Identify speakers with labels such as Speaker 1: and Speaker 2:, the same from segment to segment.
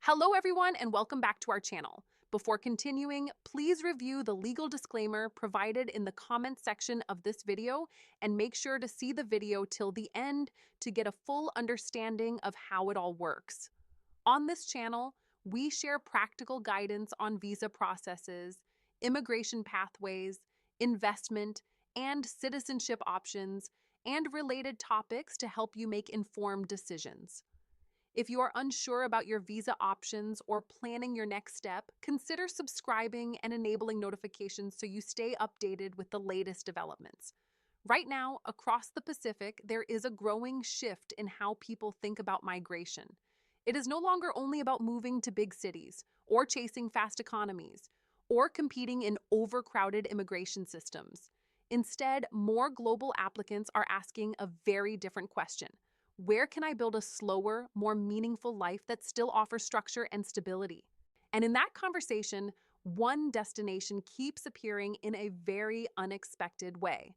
Speaker 1: Hello everyone and welcome back to our channel. Before continuing, please review the legal disclaimer provided in the comment section of this video and make sure to see the video till the end to get a full understanding of how it all works. On this channel, we share practical guidance on visa processes, immigration pathways, investment, and citizenship options, and related topics to help you make informed decisions. If you are unsure about your visa options or planning your next step, consider subscribing and enabling notifications so you stay updated with the latest developments. Right now, across the Pacific, there is a growing shift in how people think about migration. It is no longer only about moving to big cities, or chasing fast economies, or competing in overcrowded immigration systems. Instead, more global applicants are asking a very different question. Where can I build a slower, more meaningful life that still offers structure and stability? And in that conversation, one destination keeps appearing in a very unexpected way: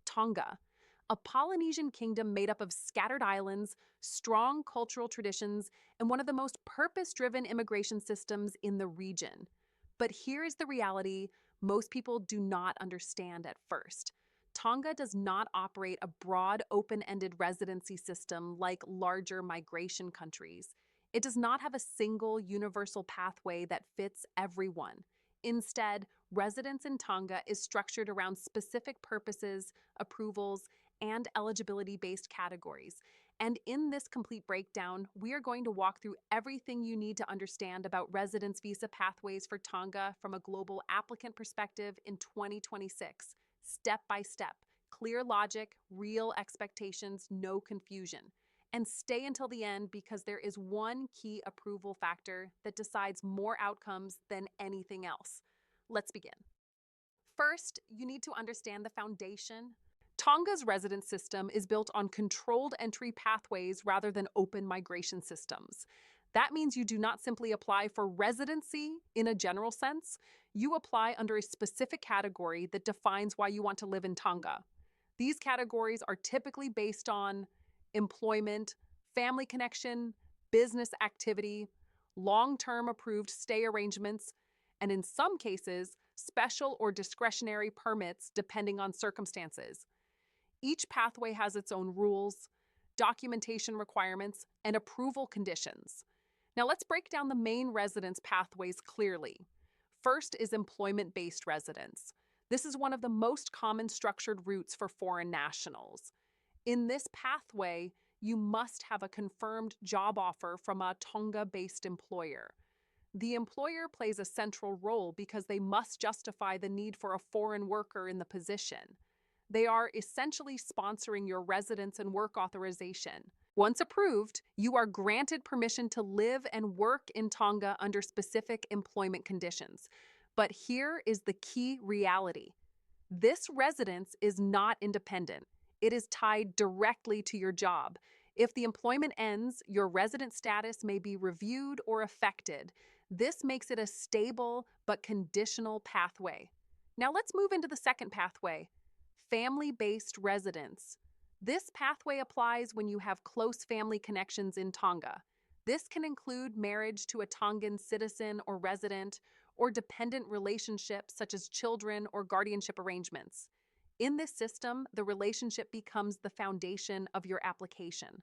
Speaker 1: Tonga, a Polynesian kingdom made up of scattered islands, strong cultural traditions, and one of the most purpose-driven immigration systems in the region. But here is the reality most people do not understand at first. Tonga does not operate a broad, open-ended residency system like larger migration countries. It does not have a single universal pathway that fits everyone. Instead, residence in Tonga is structured around specific purposes, approvals, and eligibility-based categories. And in this complete breakdown, we are going to walk through everything you need to understand about residence visa pathways for Tonga from a global applicant perspective in 2026. Step by step, clear logic, real expectations, no confusion. And stay until the end because there is one key approval factor that decides more outcomes than anything else. Let's begin. First, you need to understand the foundation. Tonga's residence system is built on controlled entry pathways rather than open migration systems. That means you do not simply apply for residency in a general sense. You apply under a specific category that defines why you want to live in Tonga. These categories are typically based on employment, family connection, business activity, long-term approved stay arrangements, and in some cases, special or discretionary permits depending on circumstances. Each pathway has its own rules, documentation requirements, and approval conditions. Now let's break down the main residence pathways clearly. First is employment-based residence. This is one of the most common structured routes for foreign nationals. In this pathway, you must have a confirmed job offer from a Tonga-based employer. The employer plays a central role because they must justify the need for a foreign worker in the position. They are essentially sponsoring your residence and work authorization. Once approved, you are granted permission to live and work in Tonga under specific employment conditions. But here is the key reality. This residence is not independent. It is tied directly to your job. If the employment ends, your resident status may be reviewed or affected. This makes it a stable but conditional pathway. Now let's move into the second pathway: family-based residence. This pathway applies when you have close family connections in Tonga. This can include marriage to a Tongan citizen or resident, or dependent relationships such as children or guardianship arrangements. In this system, the relationship becomes the foundation of your application.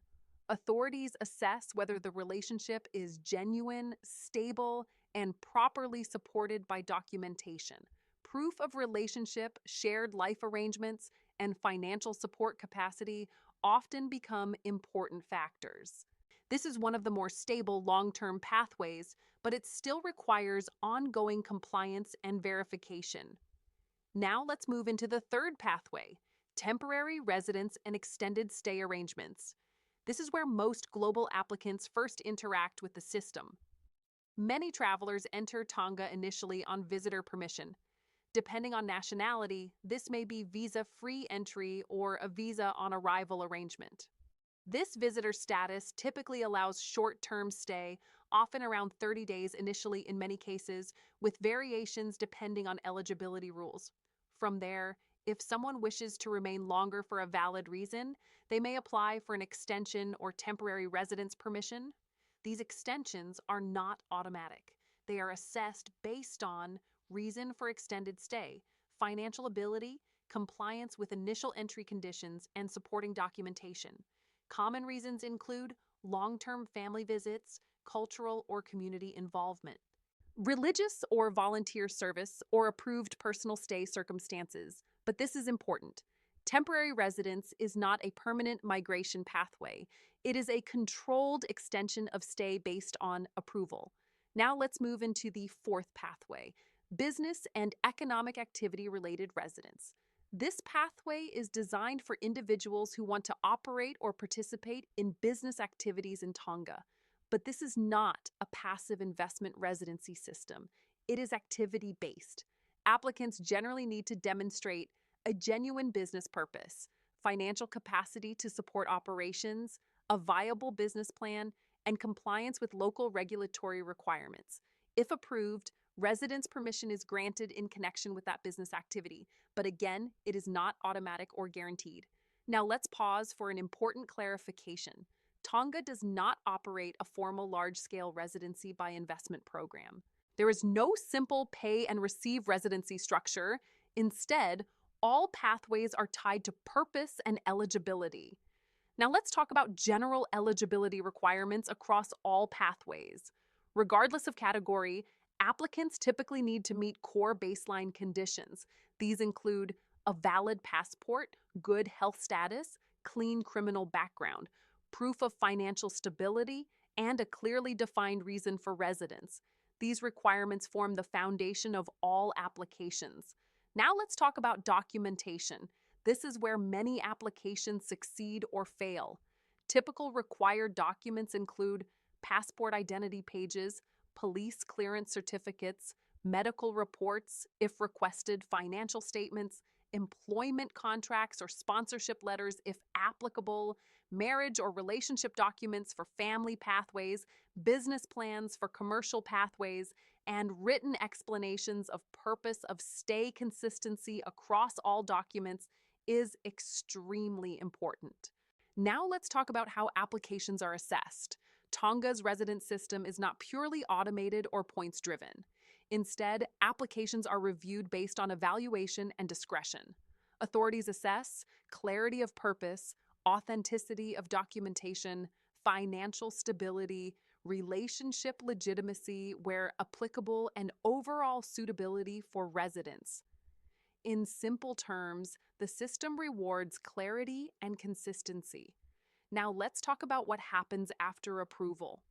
Speaker 1: Authorities assess whether the relationship is genuine, stable, and properly supported by documentation. Proof of relationship, shared life arrangements, and financial support capacity often become important factors. This is one of the more stable long-term pathways, but it still requires ongoing compliance and verification. Now let's move into the third pathway: temporary residence and extended stay arrangements. This is where most global applicants first interact with the system. Many travelers enter Tonga initially on visitor permission. Depending on nationality, this may be visa-free entry or a visa-on-arrival arrangement. This visitor status typically allows short-term stay, often around 30 days initially in many cases, with variations depending on eligibility rules. From there, if someone wishes to remain longer for a valid reason, they may apply for an extension or temporary residence permission. These extensions are not automatic. They are assessed based on reason for extended stay, financial ability, compliance with initial entry conditions, and supporting documentation. Common reasons include long-term family visits, cultural or community involvement, religious or volunteer service, or approved personal stay circumstances. But this is important. Temporary residence is not a permanent migration pathway. It is a controlled extension of stay based on approval. Now let's move into the fourth pathway, business and economic activity related residence. This pathway is designed for individuals who want to operate or participate in business activities in Tonga. But this is not a passive investment residency system. It is activity-based. Applicants generally need to demonstrate a genuine business purpose, financial capacity to support operations, a viable business plan, and compliance with local regulatory requirements. If approved, residence permission is granted in connection with that business activity, but again, it is not automatic or guaranteed. Now let's pause for an important clarification. Tonga does not operate a formal large-scale residency by investment program. There is no simple pay and receive residency structure. Instead, all pathways are tied to purpose and eligibility. Now let's talk about general eligibility requirements across all pathways. Regardless of category, applicants typically need to meet core baseline conditions. These include a valid passport, good health status, clean criminal background, proof of financial stability, and a clearly defined reason for residence. These requirements form the foundation of all applications. Now let's talk about documentation. This is where many applications succeed or fail. Typical required documents include passport identity pages, police clearance certificates, medical reports, if requested, financial statements, employment contracts or sponsorship letters if applicable, marriage or relationship documents for family pathways, business plans for commercial pathways, and written explanations of purpose of stay consistency across all documents is extremely important. Now let's talk about how applications are assessed. Tonga's residence system is not purely automated or points-driven. Instead, applications are reviewed based on evaluation and discretion. Authorities assess clarity of purpose, authenticity of documentation, financial stability, relationship legitimacy where applicable, and overall suitability for residence. In simple terms, the system rewards clarity and consistency. Now let's talk about what happens after approval.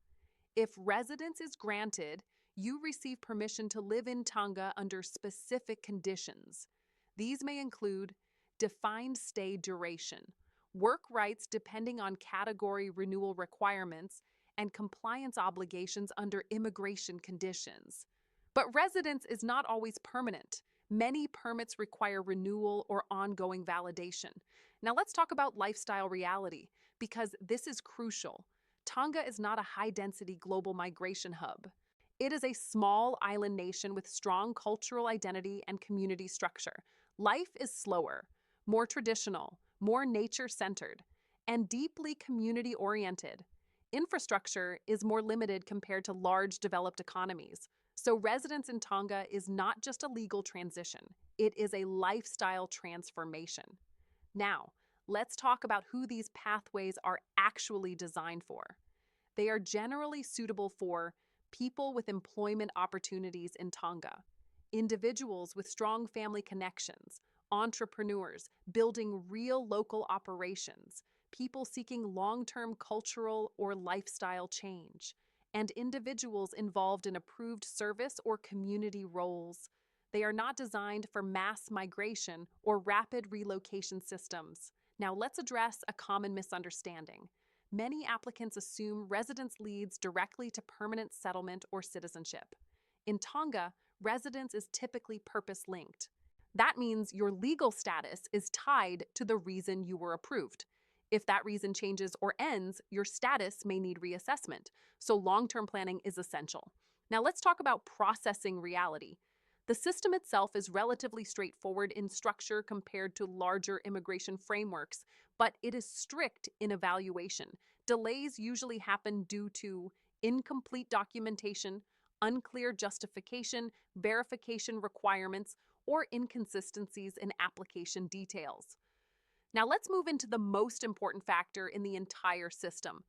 Speaker 1: If residence is granted, you receive permission to live in Tonga under specific conditions. These may include defined stay duration, work rights depending on category renewal requirements, and compliance obligations under immigration conditions. But residence is not always permanent. Many permits require renewal or ongoing validation. Now let's talk about lifestyle reality, because this is crucial. Tonga is not a high-density global migration hub. It is a small island nation with strong cultural identity and community structure. Life is slower, more traditional, more nature-centered, and deeply community-oriented. Infrastructure is more limited compared to large developed economies. So residence in Tonga is not just a legal transition, it is a lifestyle transformation. Now, let's talk about who these pathways are actually designed for. They are generally suitable for people with employment opportunities in Tonga, individuals with strong family connections, entrepreneurs building real local operations, people seeking long-term cultural or lifestyle change, and individuals involved in approved service or community roles. They are not designed for mass migration or rapid relocation systems. Now let's address a common misunderstanding. Many applicants assume residence leads directly to permanent settlement or citizenship. In Tonga, residence is typically purpose-linked. That means your legal status is tied to the reason you were approved. If that reason changes or ends, your status may need reassessment, so long-term planning is essential. Now let's talk about processing reality. The system itself is relatively straightforward in structure compared to larger immigration frameworks, but it is strict in evaluation. Delays usually happen due to incomplete documentation, unclear justification, verification requirements, or inconsistencies in application details. Now let's move into the most important factor in the entire system: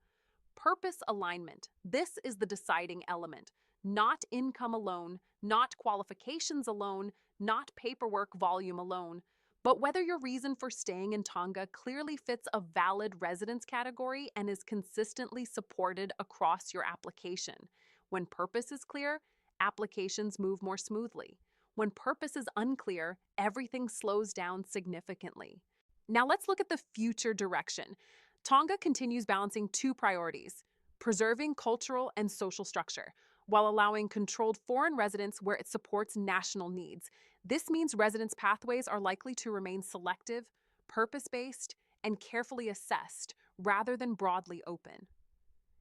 Speaker 1: purpose alignment. This is the deciding element. Not income alone, not qualifications alone, not paperwork volume alone, but whether your reason for staying in Tonga clearly fits a valid residence category and is consistently supported across your application. When purpose is clear, applications move more smoothly. When purpose is unclear, everything slows down significantly. Now let's look at the future direction. Tonga continues balancing two priorities: preserving cultural and social structure, while allowing controlled foreign residents where it supports national needs. This means residence pathways are likely to remain selective, purpose-based, and carefully assessed rather than broadly open.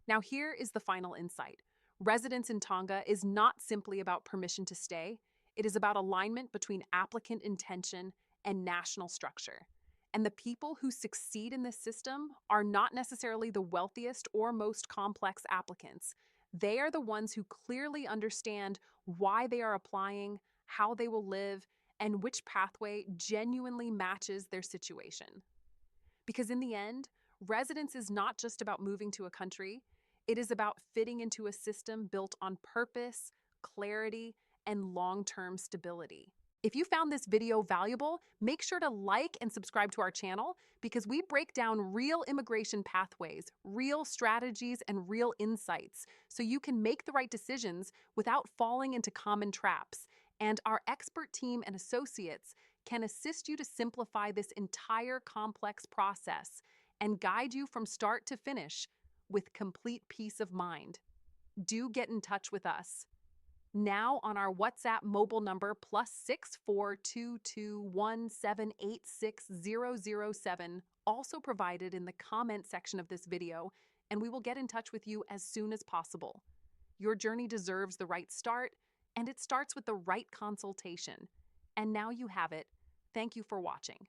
Speaker 1: Now here is the final insight. Residence in Tonga is not simply about permission to stay. It is about alignment between applicant intention and national structure. And the people who succeed in this system are not necessarily the wealthiest or most complex applicants. They are the ones who clearly understand why they are applying, how they will live, and which pathway genuinely matches their situation. Because in the end, residence is not just about moving to a country, it is about fitting into a system built on purpose, clarity, and long-term stability. If you found this video valuable, make sure to like and subscribe to our channel, because we break down real immigration pathways, real strategies, and real insights so you can make the right decisions without falling into common traps. And our expert team and associates can assist you to simplify this entire complex process and guide you from start to finish with complete peace of mind. Do get in touch with us now on our WhatsApp mobile number +64221786007, also provided in the comment section of this video, and we will get in touch with you as soon as possible. Your journey deserves the right start, and it starts with the right consultation. And now you have it. Thank you for watching.